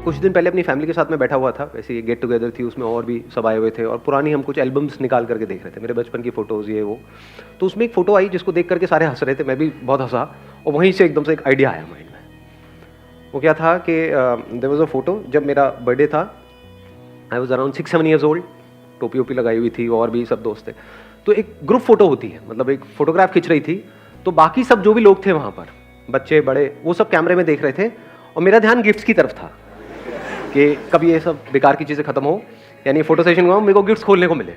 कुछ दिन पहले अपनी फैमिली के साथ में बैठा हुआ था, वैसे ये गेट टुगेदर थी, उसमें और भी सब आए हुए थे और पुरानी हम कुछ एल्बम्स निकाल करके देख रहे थे, मेरे बचपन की फ़ोटोज़ ये वो। तो उसमें एक फ़ोटो आई जिसको देख करके सारे हंस रहे थे, मैं भी बहुत हंसा और वहीं से एकदम से एक आइडिया आया माइंड में। वो क्या था कि देयर वाज अ फ़ोटो जब मेरा बर्थडे था, I was around 6-7 years old, टोपी वोपी लगाई हुई थी और भी सब दोस्त थे। तो एक ग्रुप फ़ोटो होती है, मतलब एक फ़ोटोग्राफ खिंच रही थी, तो बाकी सब जो भी लोग थे वहाँ पर, बच्चे बड़े, वो सब कैमरे में देख रहे थे और मेरा ध्यान गिफ्ट्स की तरफ था कि कब ये सब बेकार की चीज़ें खत्म हो, यानी फोटो सेशन हुआ मेरे को गिफ्ट्स खोलने को मिले।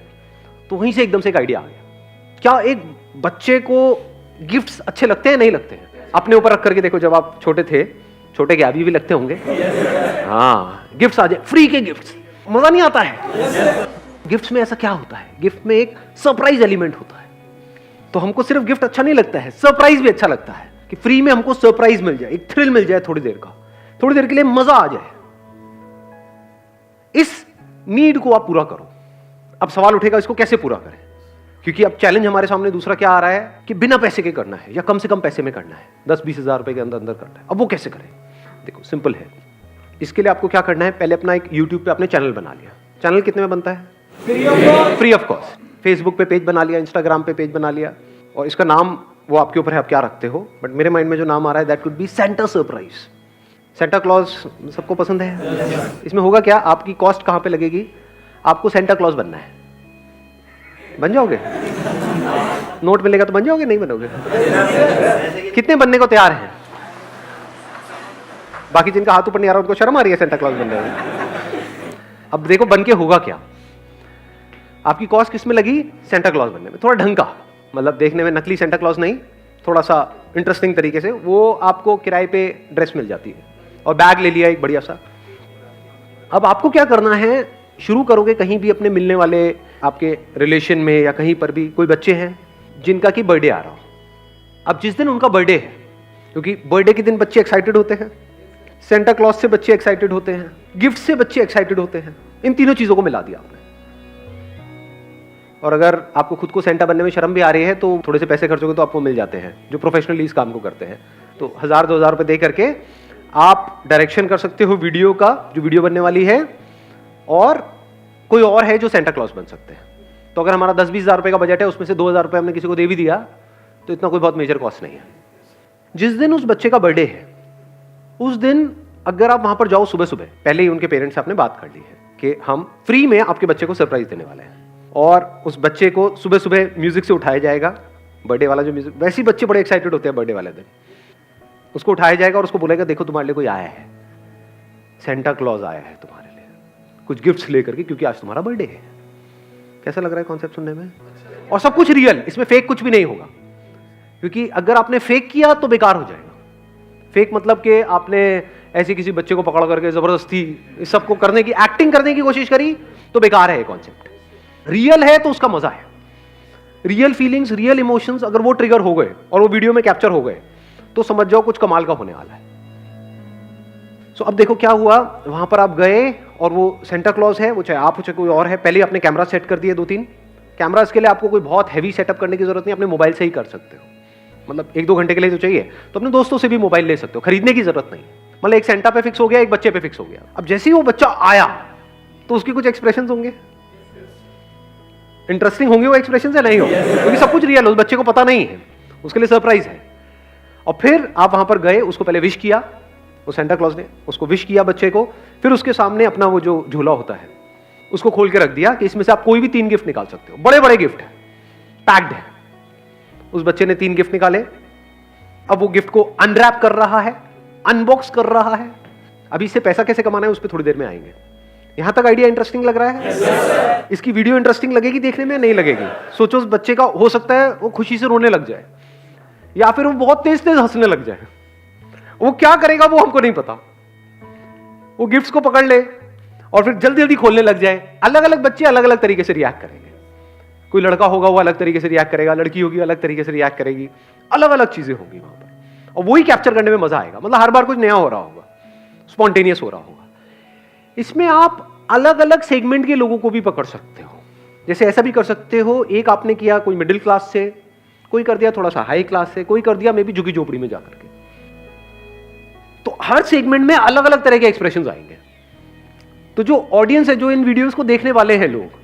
तो वहीं से एकदम से एक आइडिया आ गया, क्या एक बच्चे को गिफ्ट्स अच्छे लगते हैं नहीं लगते हैं? अपने ऊपर रख करके देखो, जब आप छोटे थे, छोटे के अभी भी लगते होंगे, हाँ, गिफ्ट्स आ जाए, फ्री के गिफ्ट्स, मजा नहीं आता है? गिफ्ट्स में ऐसा क्या होता है, गिफ्ट में एक सरप्राइज एलिमेंट होता है। तो हमको सिर्फ गिफ्ट अच्छा नहीं लगता है, सरप्राइज भी अच्छा लगता है कि फ्री में हमको सरप्राइज मिल जाए, एक थ्रिल मिल जाए थोड़ी देर का, थोड़ी देर के लिए मजा आ जाए। इस नीड को आप पूरा करो। अब सवाल उठेगा इसको कैसे पूरा करें, क्योंकि अब चैलेंज हमारे सामने दूसरा क्या आ रहा है कि बिना पैसे के करना है या कम से कम पैसे में करना है, 10-20 हज़ार रुपए के अंदर अंदर करना है। अब वो कैसे करें? देखो सिंपल है, इसके लिए आपको क्या करना है, पहले अपना एक यूट्यूब पे आपने चैनल बना लिया। चैनल कितने में बनता है? Free of cost. फेसबुक पे पेज बना लिया, इंस्टाग्राम पे पेज बना लिया, और इसका नाम वो आपके ऊपर है, आप क्या रखते हो, बट मेरे माइंड में जो नाम आ रहा है that could be Santa surprise. Santa Claus सबको पसंद है। इसमें होगा क्या, आपकी कॉस्ट कहां पे लगेगी, आपको सेंटा क्लॉज बनना है। बन जाओगे? नोट मिलेगा तो बन जाओगे, नहीं बनोगे? कितने बनने को तैयार हैं? बाकी जिनका हाथ ऊपर नहीं आ रहा उनको शर्म आ रही है सेंटा क्लॉज बनने में। अब देखो बन के होगा क्या, आपकी कॉस्ट किस में लगी? सेंटा क्लॉज बनने में। थोड़ा ढंग का, मतलब देखने में नकली सेंटा क्लॉज नहीं, थोड़ा सा इंटरेस्टिंग तरीके से, वो आपको किराए पे ड्रेस मिल जाती है और बैग ले लिया एक बढ़िया सा। अब आपको क्या करना है, शुरू करोगे कहीं भी अपने मिलने वाले आपके रिलेशन में या कहीं पर भी कोई बच्चे हैं जिनका कि बर्थडे आ रहा हो। अब जिस दिन उनका बर्थडे है, क्योंकि बर्थडे के दिन बच्चे एक्साइटेड होते हैं, सेंटा क्लॉज से बच्चे एक्साइटेड होते हैं, गिफ्ट से बच्चे एक्साइटेड होते हैं, इन तीनों चीजों को मिला दिया आपने। और अगर आपको खुद को सेंटा बनने में शर्म भी आ रही है तो थोड़े से पैसे खर्चोगे तो आपको मिल जाते हैं जो प्रोफेशनली इस काम को करते हैं। तो 1000-2000 रुपए दे करके आप डायरेक्शन कर सकते हो वीडियो का, जो वीडियो बनने वाली है, और कोई और है जो सेंटा क्लॉज बन सकते हैं। तो अगर हमारा 10-20 हज़ार रुपए का बजट है, उसमें से 2000 रुपए हमने किसी को दे भी दिया तो इतना कोई बहुत मेजर कॉस्ट नहीं है। जिस दिन उस बच्चे का बर्थडे है, उस दिन अगर आप वहां पर जाओ सुबह सुबह, पहले ही उनके पेरेंट्स से आपने बात कर ली है कि हम फ्री में आपके बच्चे को सरप्राइज देने वाले हैं, और उस बच्चे को सुबह सुबह म्यूजिक से उठाया जाएगा। बर्थडे वाला जो म्यूजिक, वैसे ही बच्चे बड़े एक्साइटेड होते हैं बर्थडे वाले दिन, उसको उठाया जाएगा और उसको बोलेगा देखो तुम्हारे लिए कोई आया है, सेंटा क्लॉज आया है तुम्हारे लिए कुछ गिफ्ट्स लेकर के, क्योंकि आज तुम्हारा बर्थडे है। कैसा लग रहा है कॉन्सेप्ट सुनने में? और सब कुछ रियल, इसमें फेक कुछ भी नहीं होगा, क्योंकि अगर आपने फेक किया तो बेकार हो जाएगा। फेक मतलब कि आपने ऐसे किसी बच्चे को पकड़ करके जबरदस्ती इस सबको करने की, एक्टिंग करने की कोशिश करी तो बेकार है ये कॉन्सेप्ट। रियल है तो उसका मजा है। रियल फीलिंग्स, रियल इमोशंस अगर वो ट्रिगर हो गए और वो वीडियो में कैप्चर हो गए तो समझ जाओ कुछ कमाल का होने वाला है। सो अब देखो क्या हुआ, वहां पर आप गए और वो सेंटा क्लॉज है, वो चाहे आप हो चाहे कोई और है, पहले आपने कैमरा सेट कर दिए 2-3 कैमरा। इसके लिए आपको कोई बहुत हैवी सेटअप करने की जरूरत नहीं, अपने मोबाइल से ही कर सकते हो। मतलब 1-2 घंटे के लिए तो चाहिए, तो अपने दोस्तों से भी मोबाइल ले सकते हो, खरीदने की जरूरत नहीं। मतलब एक सेंटा पे फिक्स हो गया, एक बच्चे पे फिक्स हो गया। अब जैसे ही वो बच्चा आया तो उसकी कुछ एक्सप्रेशन होंगे, इंटरेस्टिंग होंगे वो एक्सप्रेशन से नहीं होंगे, क्योंकि सब कुछ रियल है, उस बच्चे को पता नहीं है, उसके लिए सरप्राइज है। और फिर आप वहां पर गए, उसको पहले विश किया, वो सेंटा क्लॉज ने उसको विश किया बच्चे को, फिर उसके सामने अपना वो जो झोला होता है उसको खोल के रख दिया कि इसमें से आप कोई भी 3 गिफ्ट निकाल सकते हो। बड़े बड़े गिफ्ट है, पैक्ड है। उस बच्चे ने 3 गिफ्ट निकाले, अब वो गिफ्ट को अनरैप कर रहा है, अनबॉक्स कर रहा है। अभी इससे पैसा कैसे कमाना है उस पर थोड़ी देर में आएंगे। यहां तक आइडिया इंटरेस्टिंग लग रहा है? इसकी वीडियो इंटरेस्टिंग लगेगी देखने में, नहीं लगेगी? सोचो उस बच्चे का हो सकता है वो खुशी से रोने लग जाए, या फिर वो बहुत तेज तेज हंसने लग जाए। वो क्या करेगा वो हमको नहीं पता। वो गिफ्ट्स को पकड़ ले और फिर जल्दी जल्दी खोलने लग जाए। अलग अलग बच्चे अलग अलग तरीके से रिएक्ट करेंगे। कोई लड़का होगा वो अलग तरीके से रिएक्ट करेगा, लड़की होगी अलग तरीके से रिएक्ट करेगी, अलग अलग चीजें होंगी वहां पर, और वही कैप्चर करने में मजा आएगा। मतलब हर बार कुछ नया हो रहा होगा, स्पॉन्टेनियस हो रहा होगा। इसमें आप अलग अलग सेगमेंट के लोगों को भी पकड़ सकते हो। जैसे ऐसा भी कर सकते हो, एक आपने किया कोई मिडिल क्लास से, कोई कर दिया थोड़ा सा हाई क्लास से, कोई कर दिया मे बी झुग्गी झोपड़ी में जाकर के। तो हर सेगमेंट में अलग अलग तरह के एक्सप्रेशंस आएंगे। तो जो ऑडियंस है, जो इन वीडियोस को देखने वाले हैं लोग,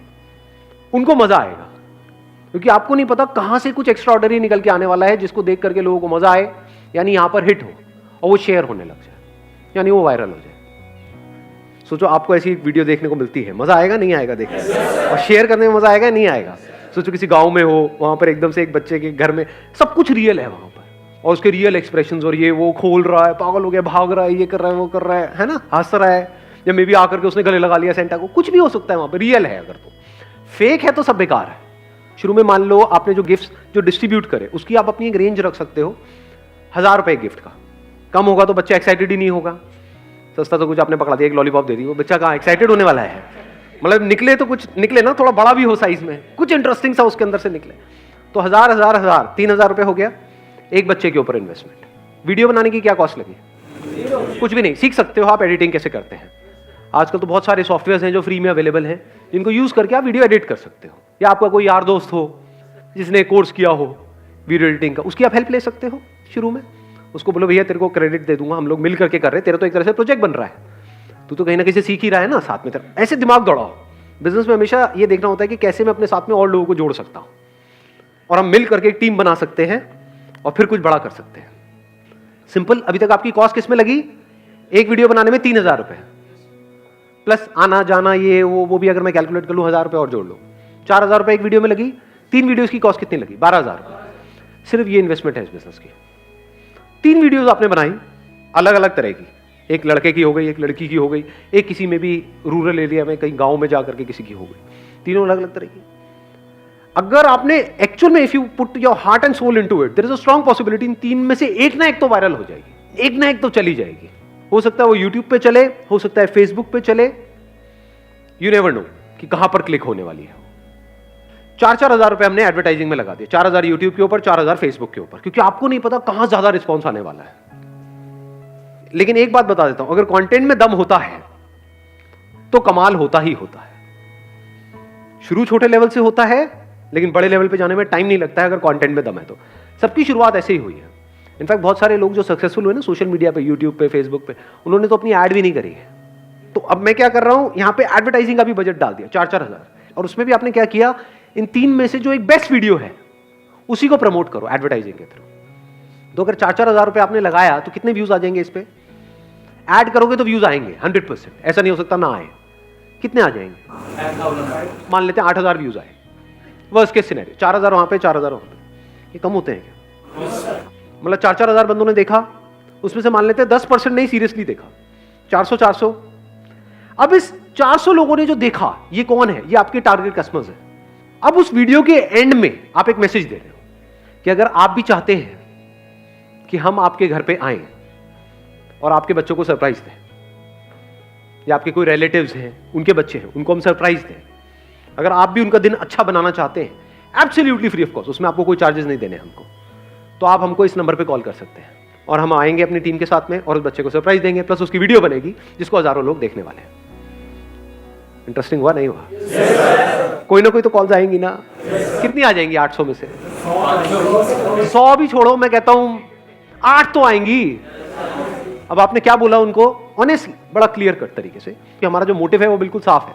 उनको मजा आएगा, क्योंकि आपको नहीं पता कहां से कुछ एक्स्ट्राऑर्डिनरी निकल के आने वाला है जिसको देख करके लोगों को मजा आए, यानी यहां पर हिट हो और वो शेयर होने लग जाए, यानी वो वायरल हो जाए। सोचो आपको ऐसी वीडियो देखने को मिलती है, मजा आएगा नहीं आएगा देखने में, और शेयर करने में मजा आएगा नहीं आएगा। सोचो किसी गांव में हो, वहां पर एकदम से एक बच्चे के घर में सब कुछ रियल है वहां पर, और उसके रियल एक्सप्रेशंस, और ये वो खोल रहा है, पागल हो गया, भाग रहा है, ये कर रहा है, वो कर रहा है ना, हंस रहा है, या मे बी आकर के उसने गले लगा लिया सेंटा को, कुछ भी हो सकता है वहां पर, रियल है। अगर तो फेक है तो सब बेकार है। शुरू में मान लो आपने जो गिफ्ट जो डिस्ट्रीब्यूट करे उसकी आप अपनी एक रेंज रख सकते हो, 1000 रुपए गिफ्ट का, कम होगा तो बच्चा एक्साइटेड ही नहीं होगा। सस्ता तो कुछ आपने पकड़ा दिया, एक लॉलीपॉप दे दी, वो बच्चा कहाँ एक्साइटेड होने वाला है, मतलब निकले तो कुछ निकले ना, थोड़ा बड़ा भी हो साइज में, कुछ इंटरेस्टिंग सा उसके अंदर से निकले। तो 1000 3000 रुपए हो गया एक बच्चे के ऊपर इन्वेस्टमेंट। वीडियो बनाने की क्या कॉस्ट लगी? कुछ भी नहीं। सीख सकते हो आप एडिटिंग कैसे करते हैं। आजकल तो बहुत सारे सॉफ्टवेयर हैं जो फ्री में अवेलेबल हैं, जिनको यूज करके आप वीडियो एडिट कर सकते हो, या आपका कोई यार दोस्त हो जिसने कोर्स किया हो वीडियो एडिटिंग का, उसकी आप हेल्प ले सकते हो। शुरू में उसको बोलो भैया तेरे को क्रेडिट दे दूंगा, हम लोग मिल करके कर रहे हैं, तेरा तो एक तरह से प्रोजेक्ट बन रहा है, तू तो कहीं ना कहीं से सीख ही रहा है ना, साथ में तेरा ऐसे दिमाग दौड़ाओ। बिजनेस में हमेशा ये देखना होता है कि कैसे मैं अपने साथ में और लोगों को जोड़ सकता हूं, और हम मिल करके एक टीम बना सकते हैं और फिर कुछ बड़ा कर सकते हैं। सिंपल। अभी तक आपकी कॉस्ट किसमें लगी? एक वीडियो बनाने में 3000 रुपए, प्लस आना जाना ये वो भी अगर मैं कैलकुलेट कर लूं 1000 रुपए और जोड़ लो, 4000 रुपए एक वीडियो में लगी। 3 वीडियोस की कॉस्ट कितनी लगी? 12000 रुपए। सिर्फ ये इन्वेस्टमेंट है इस बिजनेस की। 3 वीडियोस आपने बनाई अलग अलग तरह की, एक लड़के की हो गई, एक लड़की की हो गई, एक किसी में भी रूरल एरिया में कहीं गांव में जाकर के किसी की हो गई, तीनों अलग अलग तरह की। अगर आपने एक्चुअल में if you put your heart and soul into it, there is a strong possibility in 3 में से एक ना एक तो वायरल हो जाएगी, एक ना एक तो चली जाएगी। हो सकता है वो यूट्यूब पे चले, हो सकता है फेसबुक पे चले, यू नेवर नो कि कहां पर क्लिक होने वाली है। 4-4 हजार रुपए हमने एडवर्टाइजिंग में लगा दिए, 4000 यूट्यूब के ऊपर, 4000 फेसबुक के ऊपर, क्योंकि आपको नहीं पता कहां ज्यादा रिस्पॉन्स आने वाला है। लेकिन एक बात बता देता हूं, अगर कंटेंट में दम होता है तो कमाल होता ही होता है। शुरू छोटे लेवल से होता है, लेकिन बड़े लेवल पे जाने में टाइम नहीं लगता है अगर कंटेंट में दम है तो। सबकी शुरुआत ऐसे ही हुई है। इनफैक्ट बहुत सारे लोग जो सक्सेसफुल हुए ना सोशल मीडिया पे, यूट्यूब पे, फेसबुक पे, उन्होंने तो अपनी ऐड भी नहीं करी है। तो अब मैं क्या कर रहा हूं, यहां पे एडवर्टाइजिंग का भी बजट डाल दिया 4-4 हजार, और उसमें भी आपने क्या किया, इन 3 में से जो एक बेस्ट वीडियो है उसी को प्रमोट करो एडवर्टाइजिंग के थ्रू। तो अगर 4-4 हजार रुपए आपने लगाया तो कितने व्यूज आ जाएंगे इस पे? ऐड करोगे तो व्यूज आएंगे 100%, ऐसा नहीं हो सकता ना आए। कितने आ जाएंगे? मान लेते हैं 8000 व्यूज आए, वर्स्ट केस सिनेरियो, 4000 वहां पे, 4000 वहां पे, ये कम होते हैं क्या? मतलब 4-4 हजार बंदों ने देखा, उसमें से मान लेते हैं 10% नहीं सीरियसली देखा, 400। अब इस 400 लोगों ने जो देखा, ये कौन है? ये आपके टारगेट कस्टमर्स है। अब उस वीडियो के एंड में आप एक मैसेज दे रहे हो कि अगर आप भी चाहते हैं कि हम आपके घर पे आएं और आपके बच्चों को सरप्राइज दें, या आपके कोई रिलेटिव्स हैं उनके बच्चे हैं उनको हम सरप्राइज दें, अगर आप भी उनका दिन अच्छा बनाना चाहते हैं, एब्सोल्युटली फ्री ऑफ कॉस्ट, उसमें आपको कोई चार्जेस नहीं देने हमको, तो आप हमको इस नंबर पे कॉल कर सकते हैं और हम आएंगे अपनी टीम के साथ में और उस बच्चे को सरप्राइज देंगे, प्लस उसकी वीडियो बनेगी जिसको हजारों लोग देखने वाले हैं। इंटरेस्टिंग हुआ नहीं हुआ? कोई ना कोई तो कॉल्स आएंगी ना। कितनी आ जाएंगी 800 में से? 100 भी छोड़ो, मैं कहता हूं 8 तो आएंगी। अब आपने क्या बोला उनको? ऑनेस्टली, बड़ा क्लियर कट तरीके से कि हमारा जो मोटिव है वो बिल्कुल साफ है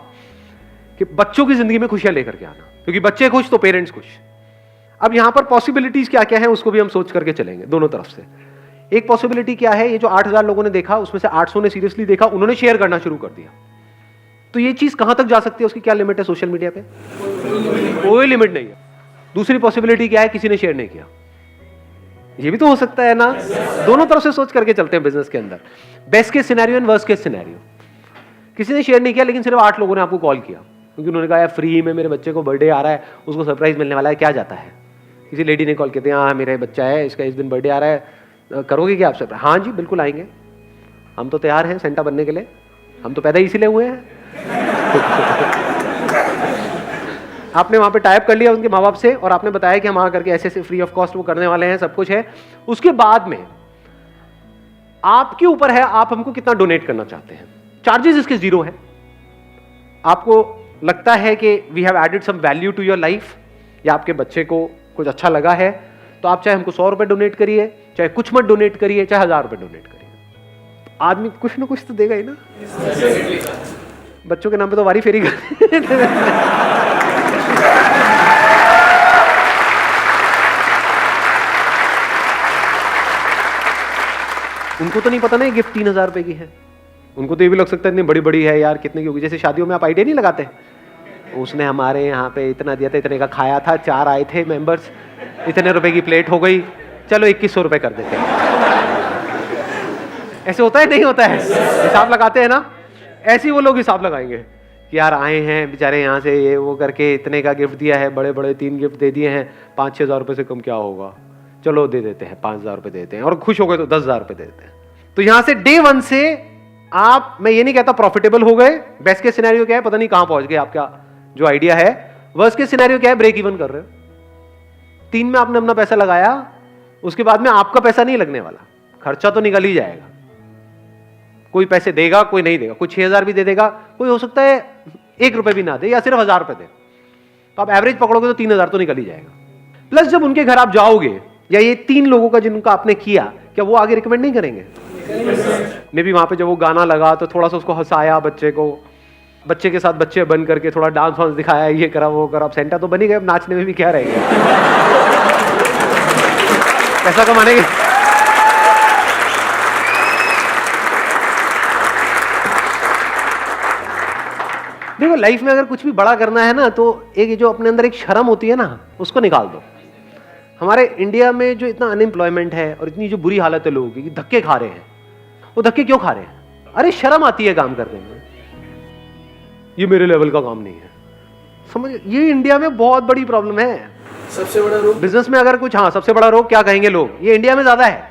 कि बच्चों की जिंदगी में खुशियां लेकर के आना, क्योंकि बच्चे खुश तो पेरेंट्स खुश। अब यहां पर पॉसिबिलिटीज क्या क्या है उसको भी हम सोच करके चलेंगे दोनों तरफ से। एक पॉसिबिलिटी क्या है, ये जो 8000 लोगों ने देखा उसमें से 800 ने सीरियसली देखा, उन्होंने शेयर करना शुरू कर दिया। तो ये चीज कहां तक जा सकती है, उसकी क्या लिमिट है सोशल मीडिया पे? कोई लिमिट नहीं है। दूसरी पॉसिबिलिटी क्या है, किसी ने शेयर नहीं किया, ये भी तो हो सकता है ना। दोनों तरफ से सोच करके चलते हैं बिजनेस के अंदर, best case scenario and worst case scenario. किसी ने शेयर नहीं किया लेकिन सिर्फ 8 लोगों ने आपको कॉल किया, क्योंकि उन्होंने कहा यार फ्री में मेरे बच्चे को बर्थडे आ रहा है, उसको सरप्राइज मिलने वाला है, क्या जाता है। किसी लेडी ने कॉल किया था, हाँ मेरा बच्चा है, इसका इस दिन बर्थडे आ रहा है, करोगे क्या आप सरप्राइज? हाँ जी बिल्कुल आएंगे, हम तो तैयार हैं सेंटा बनने के लिए, हम तो पैदा इसीलिए हुए हैं। आपने वहां पे टाइप कर लिया उनके माँ बाप से और आपने बताया कि हम वहां करके ऐसे ऐसे फ्री ऑफ कॉस्ट वो करने वाले हैं, सब कुछ है। उसके बाद में आपके ऊपर है आप हमको कितना डोनेट करना चाहते हैं। चार्जेस इसके 0 है। आपको लगता है कि we have added some value to your life, या आपके बच्चे को कुछ अच्छा लगा है, तो आप चाहे हमको 100 रुपए डोनेट करिए, चाहे कुछ मत डोनेट करिए, चाहे 1000 रुपए डोनेट करिए, आदमी कुछ ना कुछ तो देगा ही ना। बच्चों के नाम पे तो वारी फेरी कर उनको तो नहीं पता ना गिफ्ट 3,000 रुपए की है। उनको तो ये भी लग सकता है इतनी बड़ी बड़ी है यार, कितने की होगी। जैसे शादियों में आप आइडिया नहीं लगाते, उसने हमारे यहाँ पे इतना दिया था, इतने का खाया था, 4 आए थे मेंबर्स, इतने रुपए की प्लेट हो गई, चलो 2100 रुपए कर देते हैं। ऐसे होता है नहीं होता है? हिसाब लगाते हैं ना, ऐसे ही वो लोग हिसाब लगाएंगे कि यार आए हैं बेचारे यहाँ से, ये वो करके इतने का गिफ्ट दिया है, बड़े बड़े 3 गिफ्ट दे दिए हैं, 5-6 हज़ार रुपये से कम क्या होगा, चलो दे देते हैं, 5,000 रुपये देते हैं, और खुश हो गए तो 10,000 रुपये दे देते हैं। तो यहाँ से डे 1 से आप, मैं ये नहीं कहता प्रॉफिटेबल हो गए, बेस्ट के सिनेरियो क्या है पता नहीं कहां पहुंच गए, आपका जो आइडिया है। वर्स्ट के सिनेरियो क्या है, ब्रेक इवन कर रहे हो। 3 में आपने अपना पैसा लगाया, उसके बाद में आपका पैसा नहीं लगने वाला, खर्चा तो निकल ही जाएगा। कोई पैसे देगा, कोई नहीं देगा, कोई 6,000 भी दे देगा, कोई हो सकता है 1 रुपए भी ना दे, या सिर्फ 1,000 रुपए दे। तो आप एवरेज पकड़ोगे तो 3,000 तो निकल ही जाएगा। प्लस जब उनके घर आप जाओगे, या ये 3 लोगों का जिनका आपने किया, क्या वो आगे रिकमेंड नहीं करेंगे? मे भी वहां पे जब वो गाना लगा तो थोड़ा सा उसको हंसाया, बच्चे को, बच्चे के साथ बच्चे बन करके थोड़ा डांस वांस दिखाया, ये करा वो करा, अब सेंटा तो बनी गए, अब नाचने में भी क्या रहेगा, पैसा कमाने के। देखो लाइफ में अगर कुछ भी बड़ा करना है ना, तो एक जो अपने अंदर एक शर्म होती है ना, उसको निकाल दो। हमारे इंडिया में जो इतना अनएम्प्लॉयमेंट है और इतनी जो बुरी हालत है लोगों की, धक्के खा रहे हैं। वो धक्के क्यों खा रहे हैं? अरे शर्म आती है काम करने में, ये मेरे लेवल का काम नहीं है, समझ? ये इंडिया में बहुत बड़ी प्रॉब्लम है। सबसे बड़ा रोग बिजनेस में अगर कुछ, हाँ सबसे बड़ा रोग क्या कहेंगे लोग, ये इंडिया में ज्यादा है।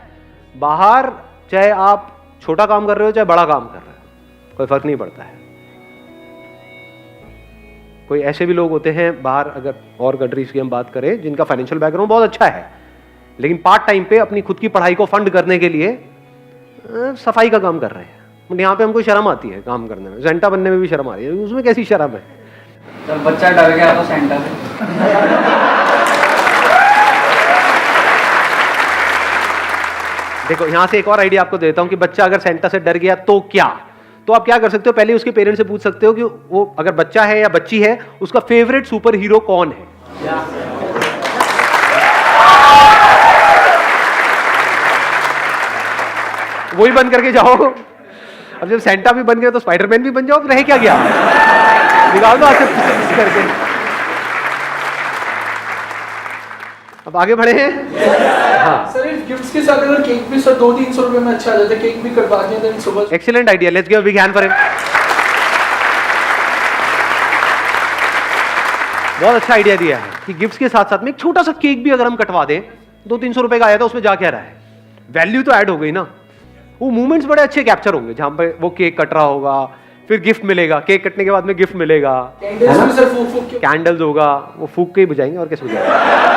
बाहर चाहे आप छोटा काम कर रहे हो चाहे बड़ा काम कर रहे हो, कोई फर्क नहीं पड़ता है। कोई ऐसे भी लोग होते हैं बाहर, अगर और कंट्रीज की हम बात करें, जिनका फाइनेंशियल बैकग्राउंड बहुत अच्छा है, लेकिन पार्ट टाइम पे अपनी खुद की पढ़ाई को फंड करने के लिए सफाई का काम कर रहे हैं। यहाँ पे हमको शर्म आती है काम करने में, सेंटा बनने में भी शर्म आ रही है, उसमें कैसी शर्म है? जब बच्चा डर गया तो सेंटा से। देखो यहाँ से एक और आइडिया आपको देता हूँ कि बच्चा अगर सेंटा से डर गया तो क्या, तो आप क्या कर सकते हो, पहले उसके पेरेंट्स से पूछ सकते हो कि वो अगर बच्चा है या बच्ची है, उसका फेवरेट सुपर हीरो कौन है। वही बन करके जाओ। अब जब सेंटा भी बन गए तो स्पाइडरमैन भी बन जाओ, रहे क्या गया, निकाल दो आके करके। अब आगे बढ़े हैं। हाँ सर, गिफ्ट्स के साथ अगर केक भी सर 200-300 रुपए में अच्छा आ जाता है, केक भी कटवा दिया देन सुबह। Excellent idea, let's give a big hand for him. बहुत अच्छा आइडिया दिया है कि गिफ्ट्स के साथ साथ में एक छोटा सा केक भी अगर हम कटवा दें, 200-300 रुपए का आया था, उसमें जा क्या रहा है, वैल्यू तो ऐड हो गई ना। वो मूवमेंट्स बड़े अच्छे कैप्चर होंगे जहां पे वो केक कट रहा होगा, फिर गिफ्ट मिलेगा, केक कटने के बाद में गिफ्ट मिलेगा, कैंडल्स होगा, वो फूक के ही बुझाएंगे और कैसे बुझाएंगे।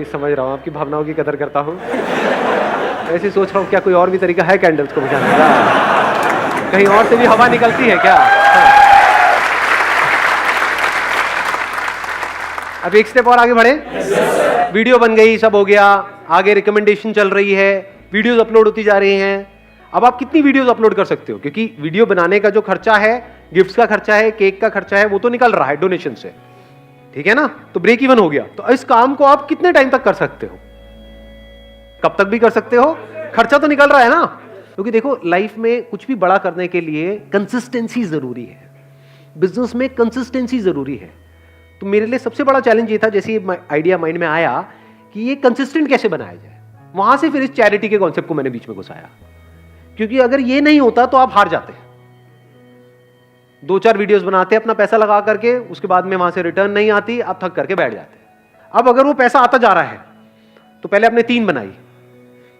समझ रहा हूँ, आपकी भावनाओं की कदर करता हूँ। ऐसे सोच रहा हूँ क्या कोई और भी तरीका है कैंडल्स को बुझाने का, कहीं और से भी हवा निकलती है क्या? अब एक स्टेप और आगे बढ़े। वीडियो बन गई, सब हो गया, आगे रिकमेंडेशन चल रही है, वीडियोस अपलोड होती जा रही हैं। अब आप कितनी वीडियोस अपलोड कर सकते हो, क्योंकि वीडियो बनाने का जो खर्चा है, गिफ्ट्स का खर्चा है, केक का खर्चा है, वो तो निकल रहा है डोनेशन से, ठीक है ना, तो ब्रेक इवन हो गया। तो इस काम को आप कितने टाइम तक कर सकते हो, कब तक भी कर सकते हो, खर्चा तो निकल रहा है ना। क्योंकि देखो लाइफ में कुछ भी बड़ा करने के लिए कंसिस्टेंसी जरूरी है, बिजनेस में कंसिस्टेंसी जरूरी है। तो मेरे लिए सबसे बड़ा चैलेंज ये था, जैसे ये आइडिया माइंड में आया कि ये कंसिस्टेंट कैसे बनाया जाए, वहां से फिर इस चैरिटी के कॉन्सेप्ट को मैंने बीच में घुसाया। क्योंकि अगर ये नहीं होता तो आप हार जाते। 2-4 वीडियोस बनाते अपना पैसा लगा करके, उसके बाद में वहां से रिटर्न नहीं आती, आप थक करके बैठ जाते। अब अगर वो पैसा आता जा रहा है तो पहले आपने 3 बनाई,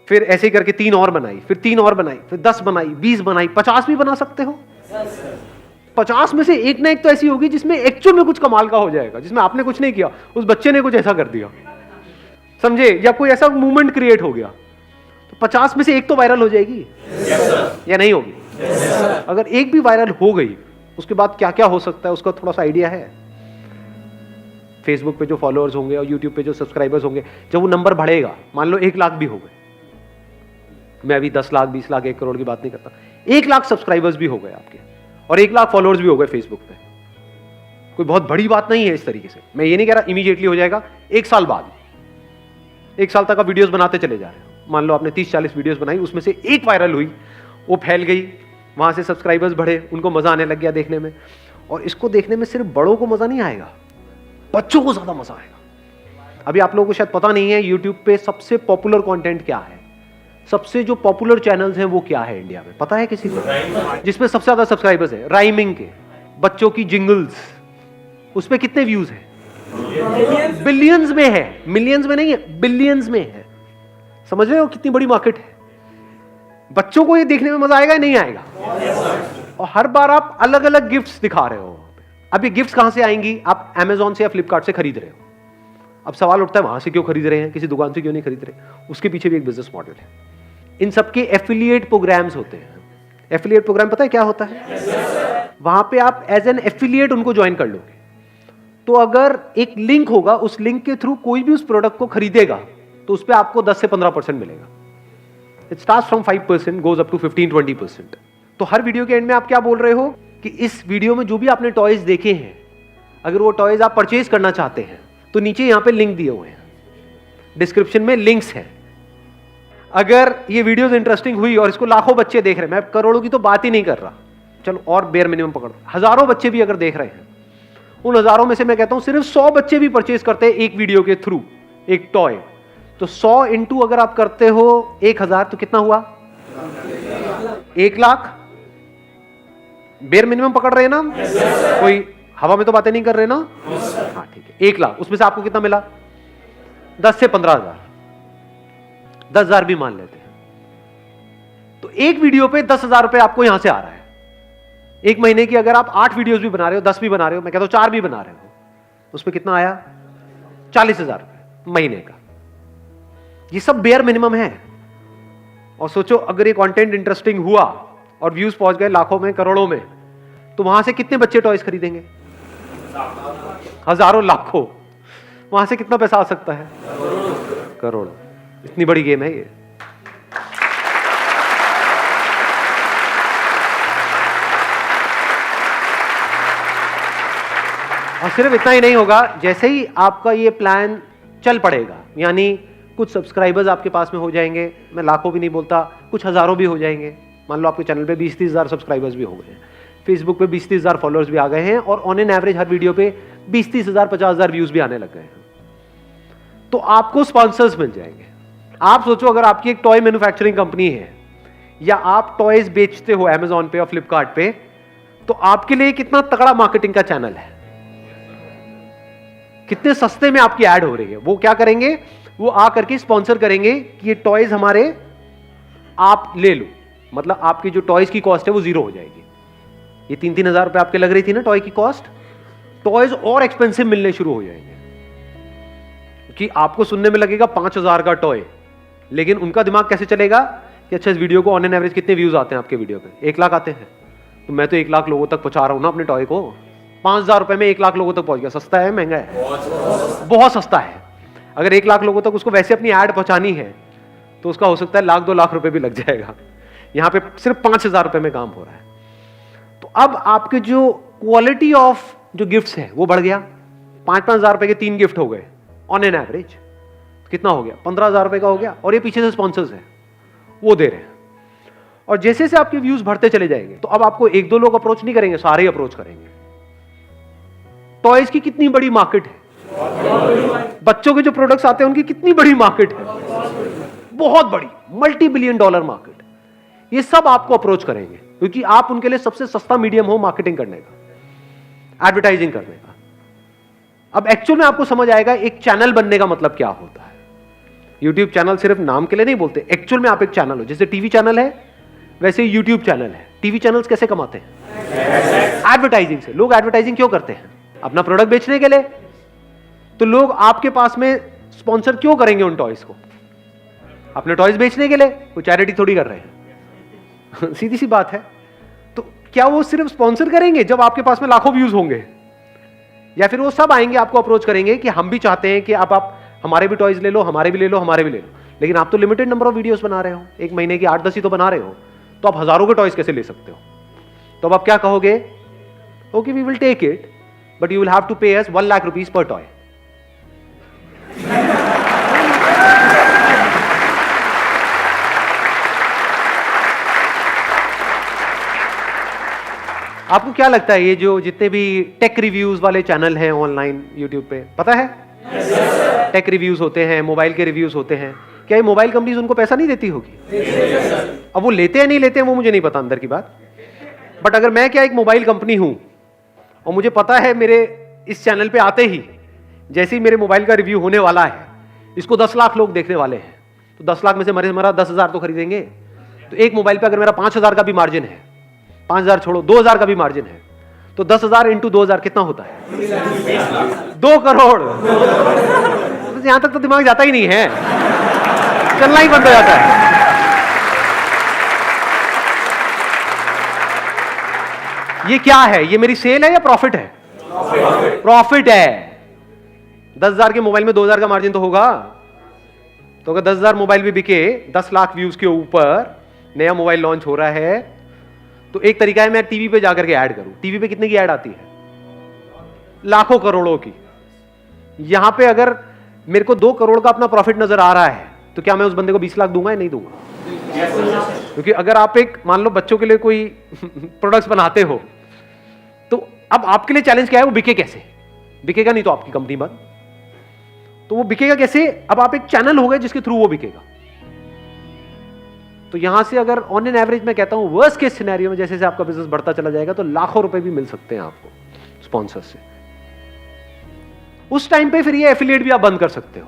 फिर ऐसे ही करके 3 और बनाई, फिर 3 और बनाई, फिर 10 बनाई, 20 बनाई, 50 भी बना सकते हो। 50 में से एक ना एक तो ऐसी होगी जिसमें एक्चुअल में कुछ कमाल का हो जाएगा, जिसमें आपने कुछ नहीं किया, उस बच्चे ने कुछ ऐसा कर दिया, समझे, या कोई ऐसा मूवमेंट क्रिएट हो गया, तो 50 में से एक तो वायरल हो जाएगी या नहीं होगी। अगर एक भी वायरल हो गई, उसके बाद क्या क्या हो सकता है उसका थोड़ा सा आइडिया है। फेसबुक पे जो फॉलोअर्स होंगे और यूट्यूब पे जो सब्सक्राइबर्स होंगे, जब वो नंबर बढ़ेगा, मान लो 1 लाख भी हो गए, मैं अभी 10 लाख 20 लाख 1 करोड़ की बात नहीं करता, 1 लाख सब्सक्राइबर्स भी हो गए आपके और 1 लाख फॉलोअर्स भी हो गए फेसबुक पे, कोई बहुत बड़ी बात नहीं है। इस तरीके से मैं ये नहीं कह रहा इमीडिएटली हो जाएगा, 1 साल बाद, 1 साल तक आप वीडियोस बनाते चले जा रहे हो। मान लो आपने 30-40 वीडियोस बनाई, उसमें से एक वायरल हुई, वो फैल गई, वहां से सब्सक्राइबर्स बढ़े, उनको मजा आने लग गया देखने में। और इसको देखने में सिर्फ बड़ों को मजा नहीं आएगा, बच्चों को ज्यादा मजा आएगा। अभी आप लोगों को शायद पता नहीं है यूट्यूब पे सबसे पॉपुलर कंटेंट क्या है, सबसे जो पॉपुलर चैनल्स हैं वो क्या है इंडिया में, पता है किसी को? जिसमें सबसे ज्यादा सब्सक्राइबर्स है, राइमिंग के, बच्चों की जिंगल्स, उस पे कितने व्यूज हैं? बिलियंस में है, मिलियंस में नहीं है, बिलियंस में है। समझ रहे हो कितनी बड़ी मार्केट है? बच्चों को ये देखने में मजा आएगा या नहीं आएगा? और हर बार आप अलग अलग गिफ्ट्स दिखा रहे हो। अब ये गिफ्ट्स कहां से आएंगी? आप Amazon से या फ्लिपकार्ट से खरीद रहे हो। अब सवाल उठता है वहां से क्यों खरीद रहे हैं, किसी दुकान से क्यों नहीं खरीद रहे? उसके पीछे भी एक बिजनेस मॉडल है। इन सबके एफिलिएट प्रोग्राम्स होते हैं। एफिलिएट प्रोग्राम पता है क्या होता है? वहां पे आप एज एन एफिलिएट उनको ज्वाइन कर लोगे, तो अगर एक लिंक होगा, उस लिंक के थ्रू कोई भी उस प्रोडक्ट को खरीदेगा तो उस पर आपको 10 से 15% मिलेगा। It starts from 5% goes up to 15-20%। तो हर वीडियो के एंड में आप क्या बोल रहे हो कि इस वीडियो में जो भी आपने टॉयज देखे हैं, अगर वो टॉयज आप परचेज करना चाहते हैं तो नीचे यहां पे लिंक दिए हुए हैं, डिस्क्रिप्शन में लिंक्स हैं। अगर ये वीडियोस इंटरेस्टिंग हुई और इसको लाखों बच्चे देख रहे हैं, मैं करोड़ों की तो बात ही नहीं कर रहा, चलो और बेयर मिनिमम पकड़, हजारों बच्चे भी अगर देख रहे हैं, उन हजारों में से मैं कहता हूं सिर्फ 100 बच्चे भी परचेज करते हैं एक वीडियो के थ्रू एक टॉय, तो 100 इंटू अगर आप करते हो 1000 तो कितना हुआ? 1 लाख। बेयर मिनिमम पकड़ रहे हैं ना? कोई हवा में तो बातें नहीं कर रहे ना? हाँ ठीक है, 1 लाख। उसमें से आपको कितना मिला? 10 से 15,000, 10,000 भी मान लेते हैं, तो एक वीडियो पे 10,000 रुपए आपको यहां से आ रहा है। एक महीने की अगर आप 8 वीडियोस भी बना रहे हो, 10 भी बना रहे हो, मैं कहता हूं 4 भी बना रहे हो, उसमें कितना आया? 40,000 रुपए महीने का। ये सब बेयर मिनिमम है। और सोचो अगर ये कंटेंट इंटरेस्टिंग हुआ और व्यूज पहुंच गए लाखों में, करोड़ों में, तो वहां से कितने बच्चे टॉयज खरीदेंगे? हजारों, लाखों। वहां से कितना पैसा आ सकता है? करोड़। इतनी बड़ी गेम है ये। और सिर्फ इतना ही नहीं होगा, जैसे ही आपका ये प्लान चल पड़ेगा, यानी कुछ सब्सक्राइबर्स आपके पास में हो जाएंगे, मैं लाखों भी नहीं बोलता, कुछ हजारों भी हो जाएंगे। मान लो आपके चैनल पे 20-30 हजार सब्सक्राइबर्स भी हो गए हैं, फेसबुक पे 20-30 हजार फॉलोअर्स भी आ गए हैं, और on an average her video पे 20-30 हजार 50 हजार व्यूज भी आने लग गए हैं, तो आपको स्पॉन्सर्स मिल जाएंगे। आप सोचो अगर आपकी एक टॉय मैन्युफैक्चरिंग कंपनी है या आप टॉयज बेचते हो Amazon पे और फ्लिपकार्ट पे, तो आपके लिए कितना तगड़ा मार्केटिंग का चैनल है, कितने सस्ते में आपकी ऐड हो रही है। वो क्या करेंगे? वो आ करके स्पॉन्सर करेंगे कि ये टॉयज हमारे आप ले लो, मतलब आपकी जो टॉयज की कॉस्ट है वो 0 हो जाएगी। ये 3-3 हजार रुपए आपके लग रही थी ना टॉय की कॉस्ट, टॉयज और एक्सपेंसिव मिलने शुरू हो जाएंगे, कि आपको सुनने में लगेगा 5,000 का टॉय, लेकिन उनका दिमाग कैसे चलेगा कि अच्छा इस वीडियो को ऑन एन एवरेज कितने व्यूज आते हैं आपके वीडियो पे? 1 लाख आते हैं, तो मैं तो 1 लाख लोगों तक पहुंचा रहा हूं ना अपने टॉय को। 5,000 रुपए में 1 लाख लोगों तक पहुंच गया। सस्ता है महंगा है? बहुत सस्ता है। अगर 1 लाख लोगों तक उसको वैसे अपनी ऐड पहुंचानी है तो उसका हो सकता है 1-2 लाख रुपए भी लग जाएगा। यहां पे सिर्फ 5,000 रुपए में काम हो रहा है। तो अब आपके जो क्वालिटी ऑफ जो गिफ्ट्स है वो बढ़ गया। 5-5 हजार रुपए के 3 गिफ्ट हो गए ऑन एन एवरेज, कितना हो गया? 15,000 रुपए का हो गया। और ये पीछे से स्पॉन्सर्स है वो दे रहे हैं। और जैसे जैसे आपके व्यूज बढ़ते चले जाएंगे तो अब आपको 1-2 लोग अप्रोच नहीं करेंगे, सारे अप्रोच करेंगे। टॉयज की कितनी बड़ी मार्केट है, बच्चों के जो प्रोडक्ट्स आते हैं उनकी कितनी बड़ी मार्केट है, बहुत बड़ी, $multi-billion मार्केट। ये सब आपको अप्रोच करेंगे क्योंकि आप उनके लिए सबसे सस्ता मीडियम हो मार्केटिंग करने का, एडवर्टाइजिंग करने का। अब एक्चुअल में आपको समझ आएगा एक चैनल बनने का मतलब क्या होता है। यूट्यूब चैनल सिर्फ नाम के लिए नहीं बोलते, एक्चुअल में आप एक चैनल हो। जैसे टीवी चैनल है वैसे यूट्यूब चैनल है। टीवी चैनल्स कैसे कमाते हैं? एडवर्टाइजिंग से। लोग एडवर्टाइजिंग क्यों करते हैं? अपना प्रोडक्ट बेचने के लिए। तो लोग आपके पास में स्पॉन्सर क्यों करेंगे उन टॉयज को? अपने टॉयज बेचने के लिए। कोई चैरिटी थोड़ी कर रहे हैं सीधी सी बात है। तो क्या वो सिर्फ स्पॉन्सर करेंगे जब आपके पास में लाखों व्यूज होंगे, या फिर वो सब आएंगे आपको अप्रोच करेंगे कि हम भी चाहते हैं कि आप हमारे भी टॉयज ले लो, हमारे भी ले लो, हमारे भी ले लो, लेकिन आप तो लिमिटेड नंबर ऑफ वीडियोस बना रहे हो, एक महीने की 8-10 ही तो बना रहे हो, तो आप हजारों के टॉयज कैसे ले सकते हो? तो अब आप क्या कहोगे? Okay, we will take it, but you will have to pay us 1 lakh rupees per toy. आपको क्या लगता है ये जो जितने भी टेक रिव्यूज वाले चैनल हैं ऑनलाइन यूट्यूब पे, पता है टेक रिव्यूज होते हैं, मोबाइल के रिव्यूज होते हैं, क्या ये मोबाइल कंपनीज उनको पैसा नहीं देती होगी? अब वो लेते हैं नहीं लेते हैं वो मुझे नहीं पता अंदर की बात, बट अगर मैं क्या एक मोबाइल कंपनी हूं और मुझे पता है मेरे इस चैनल पे आते ही जैसे ही मेरे मोबाइल का रिव्यू होने वाला है, इसको 10 लाख लोग देखने वाले हैं, तो 10 लाख में से मेरा 10,000 तो खरीदेंगे। तो एक मोबाइल पे अगर मेरा 5,000 का भी मार्जिन है, 5,000 छोड़ो 2,000 का भी मार्जिन है, तो 10,000 इंटू 2,000 कितना होता है? 2 करोड़। तो यहां तक तो दिमाग जाता ही नहीं है, चलना ही बंद हो जाता है। ये क्या है? ये मेरी सेल है या प्रॉफिट है? प्रॉफिट है। 10,000 के मोबाइल में 2,000 का मार्जिन तो होगा। तो अगर 10,000 मोबाइल भी बिके, 10 लाख व्यूज के ऊपर नया मोबाइल लॉन्च हो रहा है, तो एक तरीका है मैं टीवी पे जाकर के ऐड करूं। टीवी पे कितने की ऐड आती है? लाखों करोड़ों की। यहां पे अगर मेरे को 2 करोड़ का अपना प्रॉफिट नजर आ रहा है, तो क्या मैं उस बंदे को 20 लाख दूंगा या नहीं दूंगा? क्योंकि अगर आप एक मान लो बच्चों के लिए कोई प्रोडक्ट्स बनाते हो, तो अब आपके लिए चैलेंज क्या है? वो बिके कैसे? बिकेगा नहीं तो आपकी कंपनी बंद। तो वो बिकेगा कैसे? अब आप एक चैनल हो गए जिसके थ्रू वो बिकेगा। तो यहां से अगर ऑन एन एवरेज मैं कहता हूं वर्स्ट केस सिनेरियो में जैसे आपका बिजनेस बढ़ता चला जाएगा, तो लाखों रुपए भी मिल सकते हैं आपको स्पॉन्सर से। उस टाइम पे फिर ये एफिलिएट भी आप बंद कर सकते हो,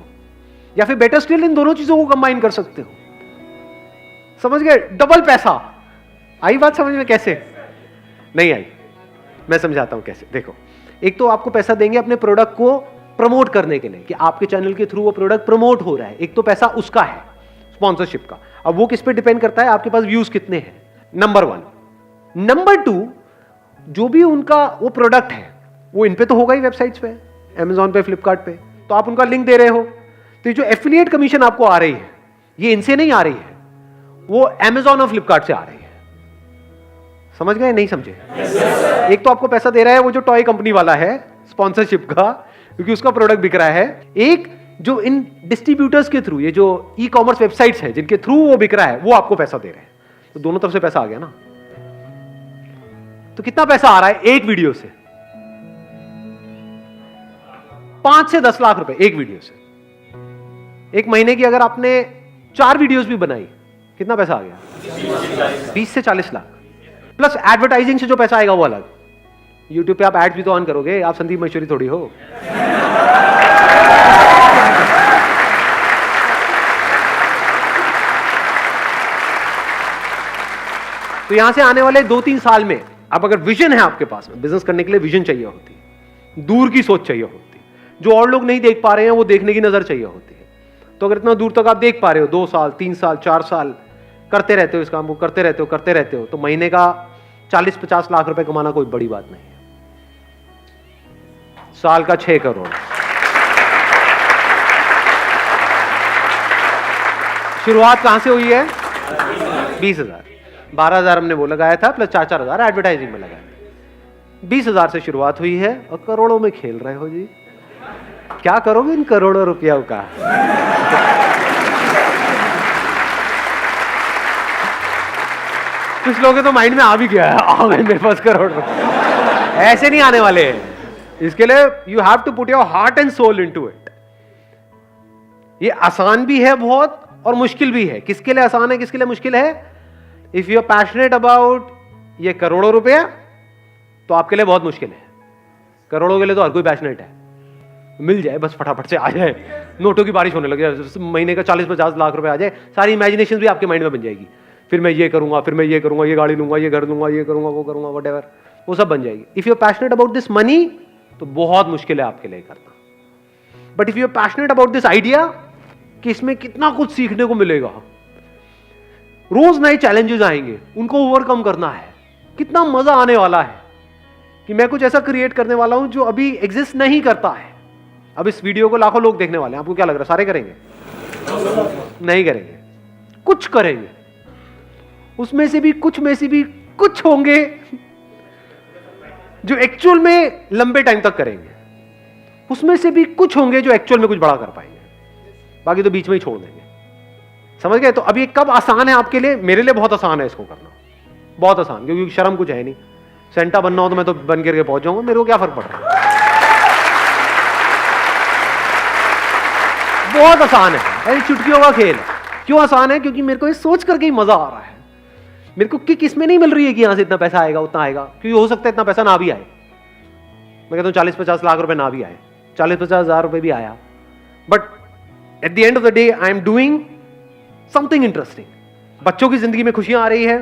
या फिर बेटर स्टिल इन दोनों चीजों को कंबाइन कर सकते हो। समझ गए? डबल पैसा। आई बात समझ में? कैसे नहीं आई? मैं समझाता हूं कैसे। देखो, एक तो आपको पैसा देंगे अपने प्रोडक्ट को प्रमोट करने के लिए कि आपके चैनल के थ्रू वो प्रोडक्ट प्रमोट हो रहा है, एक तो पैसा उसका है स्पॉन्सरशिप का। अब वो किस पे डिपेंड करता है? आपके पास व्यूज कितने हैं, नंबर 1। नंबर 2, जो भी उनका वो प्रोडक्ट है वो इन पे तो होगा ही, वेबसाइट्स पे, अमेजॉन पे, फ्लिपकार्ट पे, तो आप उनका लिंक दे रहे हो, तो ये जो एफिलिएट कमीशन आपको आ रही है, ये इनसे नहीं आ रही है, वो अमेजॉन और फ्लिपकार्ट से आ रही है। समझ गए? नहीं समझे? एक तो आपको पैसा दे रहा है वो जो टॉय कंपनी वाला है स्पॉन्सरशिप का, क्योंकि उसका प्रोडक्ट बिक रहा है। एक जो इन डिस्ट्रीब्यूटर्स के थ्रू, ये जो ई कॉमर्स वेबसाइट्स है जिनके थ्रू वो बिक रहा है, वो आपको पैसा दे रहे हैं। तो दोनों तरफ से पैसा आ गया ना। तो कितना पैसा आ रहा है एक वीडियो से? 5 से 10 लाख रुपए एक वीडियो से। एक महीने की अगर आपने 4 वीडियोस भी बनाई, कितना पैसा आ गया? 20 से 40 लाख। प्लस एडवर्टाइजिंग से जो पैसा आएगा वो अलग। यूट्यूब पे आप एड्स भी तो ऑन करोगे, आप संदीप महेश्वरी थोड़ी हो। तो यहां से आने वाले 2-3 साल में, अब अगर विजन है आपके पास में, बिजनेस करने के लिए विजन चाहिए होती है, दूर की सोच चाहिए होती है, जो और लोग नहीं देख पा रहे हैं वो देखने की नजर चाहिए होती है। तो अगर इतना दूर तक आप देख पा रहे हो, 2 साल 3 साल 4 साल करते रहते हो इस काम को, करते रहते हो, तो महीने का 40-50 लाख रुपए कमाना कोई बड़ी बात नहीं है। साल का 6 करोड़। शुरुआत कहां से हुई है? 20,000। 12,000 हमने वो लगाया था, प्लस 4-4 हजार एडवर्टाइजिंग में लगाया। 20,000 से शुरुआत हुई है और करोड़ों में खेल रहे हो जी। क्या करोगे इन करोड़ों रुपयों का? कुछ लोगों के तो माइंड में आ भी गया है, आ गए मेरे पास करोड़ रुपए। ऐसे नहीं आने वाले हैं। इसके लिए you have to put your heart and soul into it. ये आसान भी है बहुत और मुश्किल भी है। किसके लिए आसान है, किसके लिए मुश्किल है? If you are passionate about ये करोड़ों रुपया, तो आपके लिए बहुत मुश्किल है। करोड़ों के लिए तो हर कोई पैशनेट है, मिल जाए बस, फटाफट से आ जाए, नोटों की बारिश होने लग जाए, महीने का 40-50 लाख रुपए आ जाए, सारी इमेजिनेशन भी आपके माइंड में बन जाएगी। फिर मैं ये करूंगा, फिर मैं ये करूंगा, ये गाड़ी लूंगा, ये घर लूंगा, ये करूंगा, वो करूंगा, व्हाटएवर, वो सब बन जाएगी। If you are passionate about this money, तो बहुत मुश्किल है आपके लिए करना। But if you are passionate about this idea कि इसमें कितना कुछ सीखने को मिलेगा, रोज नए चैलेंजेस आएंगे, उनको ओवरकम करना है, कितना मजा आने वाला है कि मैं कुछ ऐसा क्रिएट करने वाला हूं जो अभी एग्जिस्ट नहीं करता है। अब इस वीडियो को लाखों लोग देखने वाले हैं, आपको क्या लग रहा है सारे करेंगे? नहीं करेंगे, कुछ करेंगे, उसमें से भी कुछ होंगे जो एक्चुअल में लंबे टाइम तक करेंगे, उसमें से भी कुछ होंगे जो एक्चुअल में कुछ बड़ा कर पाएंगे, बाकी तो बीच में ही छोड़ देंगे। समझ गए? तो अब ये कब आसान है आपके लिए? मेरे लिए बहुत आसान है इसको करना, बहुत आसान, क्योंकि शर्म कुछ है नहीं। सेंटा बनना हो तो मैं तो बन करके पहुंच जाऊंगा, मेरे को क्या फर्क पड़ रहा है। बहुत आसान है, अरे चुटकियों का खेल है। क्यों आसान है? क्योंकि मेरे को ये सोच करके ही मजा आ रहा है। मेरे को किक इसमें नहीं मिल रही है कि यहां से इतना पैसा आएगा उतना आएगा, क्योंकि हो सकता है इतना पैसा ना भी आए। मैं कहता हूं 40-50 लाख रुपए ना भी आए, 40-50 हजार रुपए भी आया, but at the end of the day I am doing something interesting. बच्चों की जिंदगी में खुशियां आ रही है,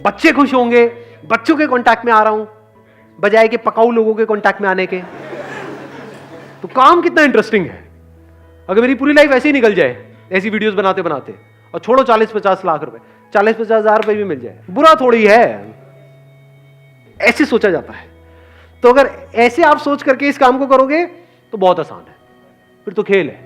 बच्चे खुश होंगे, बच्चों के कांटेक्ट में आ रहा हूं बजाय के पकाऊ लोगों के कांटेक्ट में आने के। तो काम कितना इंटरेस्टिंग है। अगर मेरी पूरी लाइफ ऐसे ही निकल जाए, ऐसी वीडियोस बनाते बनाते, और छोड़ो 40-50 लाख रुपए, 40-50 हजार रुपए भी मिल जाए, बुरा थोड़ी है। ऐसे सोचा जाता है। तो अगर ऐसे आप सोच करके इस काम को करोगे तो बहुत आसान है, फिर तो खेल है।